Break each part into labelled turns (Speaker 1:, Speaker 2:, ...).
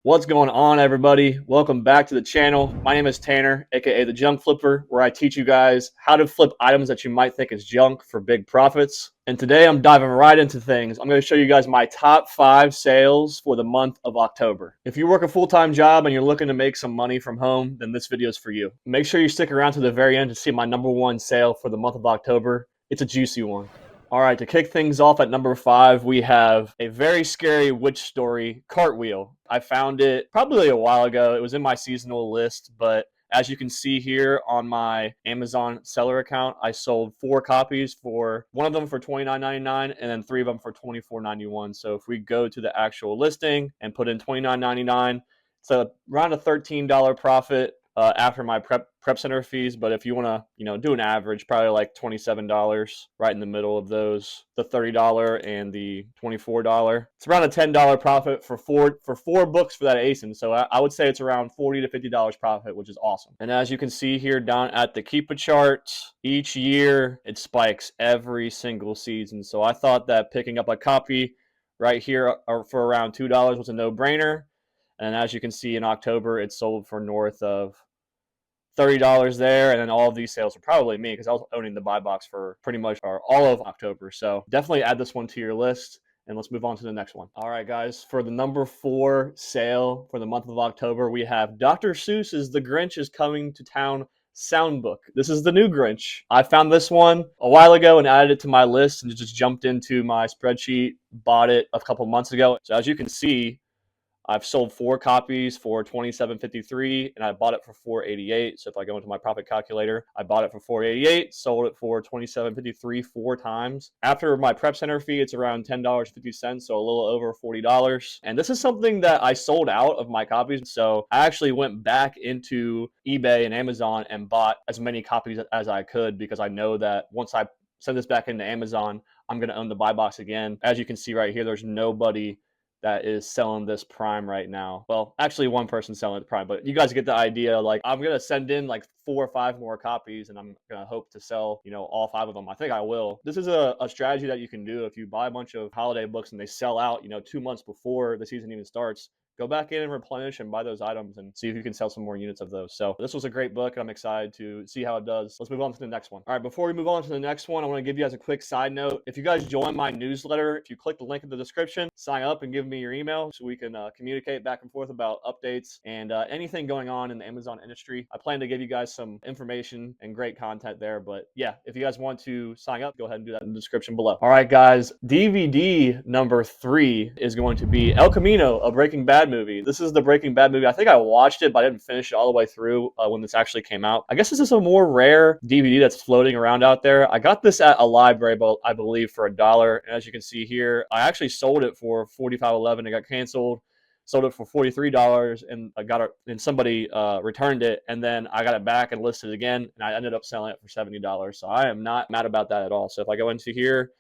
Speaker 1: What's going on, everybody? Welcome back to the channel. My name is Tanner, aka the Junk Flipper, where I teach you guys how to flip items that you might think is junk for big profits. And today I'm diving right into things. I'm going to show you guys my top 5 sales for the month of October. If you work a full-time job and you're looking to make some money from home, then this video is for you. Make sure you stick around to the very end to see my #1 sale for the month of October. It's a juicy one. All right, to kick things off at number 5, we have a very scary witch story cartwheel. I found it probably a while ago. It was in my seasonal list, but as you can see here on my Amazon seller account, I sold 4 copies, for one of them for $29.99 and then 3 of them for $24.91. So if we go to the actual listing and put in $29.99, it's around a $13 profit after my prep center fees. But if you want to do an average, probably like $27 right in the middle of those, the $30 and the $24. It's around a $10 profit for four books for that ASIN. So I would say it's around $40 to $50 profit, which is awesome. And as you can see here down at the Keepa chart, each year it spikes every single season. So I thought that picking up a copy right here for around $2 was a no-brainer. And as you can see, in October, it sold for north of $30 there, and then all of these sales are probably me because I was owning the buy box for pretty much all of October. So definitely add this one to your list, and let's move on to the next one. All right, guys, for the number 4 sale for the month of October, we have Dr. Seuss's The Grinch is Coming to Town soundbook. This is the new Grinch. I found this one a while ago and added it to my list and just jumped into my spreadsheet, bought it a couple months ago. So as you can see, I've sold 4 copies for $27.53, and I bought it for $4.88. So if I go into my profit calculator, I bought it for $4.88, sold it for $27.53 4 times. After my prep center fee, it's around $10.50, so a little over $40. And this is something that I sold out of my copies, so I actually went back into eBay and Amazon and bought as many copies as I could, because I know that once I send this back into Amazon, I'm going to own the buy box again. As you can see right here, there's nobody that is selling this prime right now. Well, actually one person selling it prime, but you guys get the idea. Like, I'm going to send in like 4 or 5 more copies, and I'm going to hope to sell, all 5 of them. I think I will. This is a strategy that you can do if you buy a bunch of holiday books and they sell out, 2 months before the season even starts. Go back in and replenish and buy those items and see if you can sell some more units of those. So this was a great book, and I'm excited to see how it does. Let's move on to the next one. All right, before we move on to the next one, I want to give you guys a quick side note. If you guys join my newsletter, if you click the link in the description, sign up and give me your email so we can communicate back and forth about updates and anything going on in the Amazon industry. I plan to give you guys some information and great content there. But yeah, if you guys want to sign up, go ahead and do that in the description below. All right, guys, DVD number 3 is going to be El Camino, a Breaking Bad movie. This is the Breaking Bad movie. I think I watched it, but I didn't finish it all the way through when this actually came out. I guess this is a more rare DVD that's floating around out there. I got this at a library, I believe, for $1. And as you can see here, I actually sold it for $45.11. It got canceled. Sold it for $43, and I got it, and somebody returned it, and then I got it back and listed it again, and I ended up selling it for $70. So I am not mad about that at all. So if I go into here,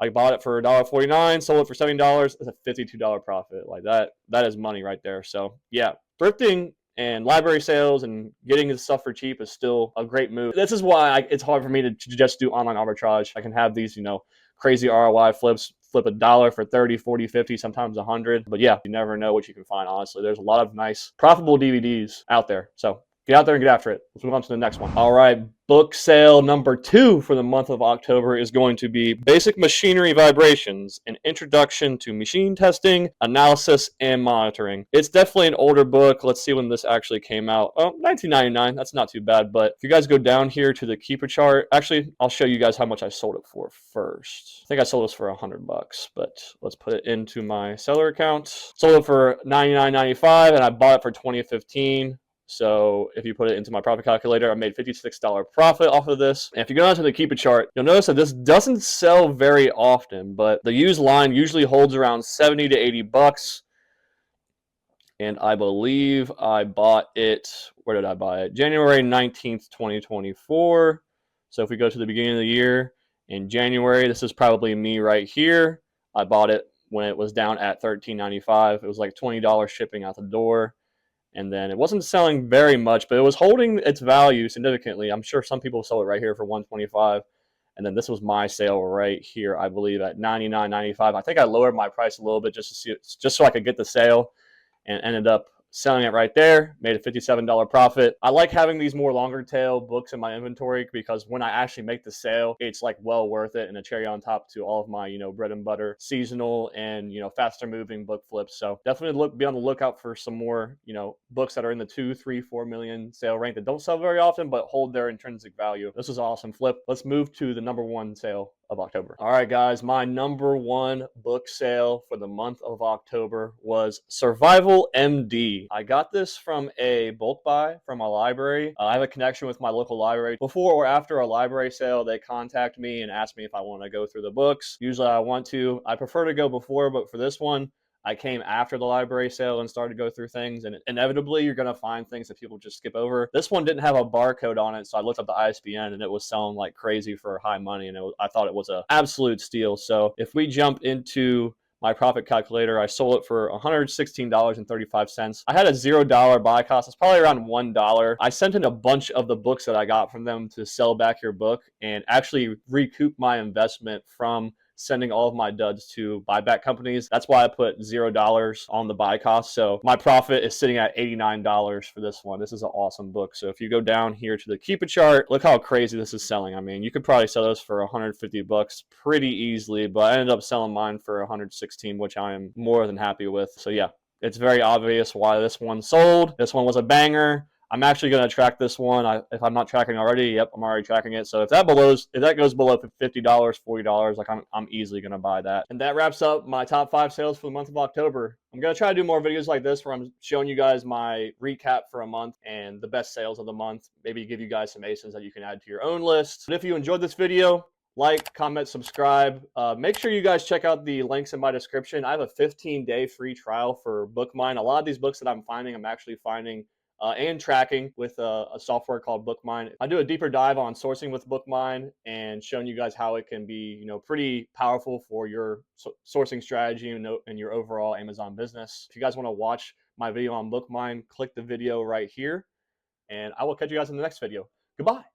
Speaker 1: I bought it for $1.49, sold it for $70. It's a $52 profit. Like that is money right there. So yeah, thrifting and library sales and getting this stuff for cheap is still a great move. This is why it's hard for me to just do online arbitrage. I can have these, crazy ROI flips, flip $1 for 30, 40, 50, sometimes 100. But yeah, you never know what you can find, honestly. There's a lot of nice, profitable DVDs out there. So get out there and get after it. Let's move on to the next one. All right, book sale number 2 for the month of October is going to be Basic Machinery Vibrations, an introduction to machine testing, analysis, and monitoring. It's definitely an older book. Let's see when this actually came out. Oh, 1999. That's not too bad. But if you guys go down here to the Keepa chart, actually, I'll show you guys how much I sold it for first. I think I sold this for $100, but let's put it into my seller account. Sold it for $99.95, and I bought it for $20.15. So if you put it into my profit calculator, I made $56 profit off of this. And if you go down to the Keepa chart, you'll notice that this doesn't sell very often, but the used line usually holds around 70 to 80 bucks. And I believe I bought it, where did I buy it? January 19th, 2024. So if we go to the beginning of the year, in January, this is probably me right here. I bought it when it was down at $13.95. It was like $20 shipping out the door. And then it wasn't selling very much, but it was holding its value significantly. I'm sure some people sold it right here for $125. And then this was my sale right here, I believe, at $99.95. I think I lowered my price a little bit just so I could get the sale. and ended up selling it right there, made a $57 profit. I like having these more longer tail books in my inventory because when I actually make the sale, it's like well worth it and a cherry on top to all of my, bread and butter seasonal and, faster moving book flips. So definitely be on the lookout for some more, books that are in the 2, 3, 4 million sale rank that don't sell very often, but hold their intrinsic value. This was an awesome flip. Let's move to the number one sale of October. All right, guys, my number one book sale for the month of October was Survival MD. I got this from a bulk buy from a library. I have a connection with my local library. Before or after a library sale, they contact me and ask me if I want to go through the books. Usually I want to. I prefer to go before, but for this one, I came after the library sale and started to go through things, and inevitably you're going to find things that people just skip over. This one didn't have a barcode on it, so I looked up the ISBN and it was selling like crazy for high money, and I thought it was an absolute steal. So if we jump into my profit calculator, I sold it for $116.35. I had a $0 buy cost. It's probably around $1. I sent in a bunch of the books that I got from them to sell back your book and actually recoup my investment from sending all of my duds to buyback companies. That's why I put $0 on the buy cost. So my profit is sitting at $89 for this one. This is an awesome book. So if you go down here to the Keepa chart, look how crazy this is selling. I mean, you could probably sell those for 150 bucks pretty easily, but I ended up selling mine for 116, which I am more than happy with. So yeah, it's very obvious why this one sold. This one was a banger. I'm actually going to track this one. If I'm not tracking already, yep, I'm already tracking it. So if that goes below $50, $40, like I'm easily going to buy that. And that wraps up my top 5 sales for the month of October. I'm going to try to do more videos like this where I'm showing you guys my recap for a month and the best sales of the month. Maybe give you guys some ASINs that you can add to your own list. But if you enjoyed this video, like, comment, subscribe. Make sure you guys check out the links in my description. I have a 15-day free trial for BookMine. A lot of these books that I'm actually finding and tracking with a software called BookMine. I do a deeper dive on sourcing with BookMine and showing you guys how it can be, pretty powerful for your sourcing strategy and your overall Amazon business. If you guys want to watch my video on BookMine, click the video right here, and I will catch you guys in the next video. Goodbye.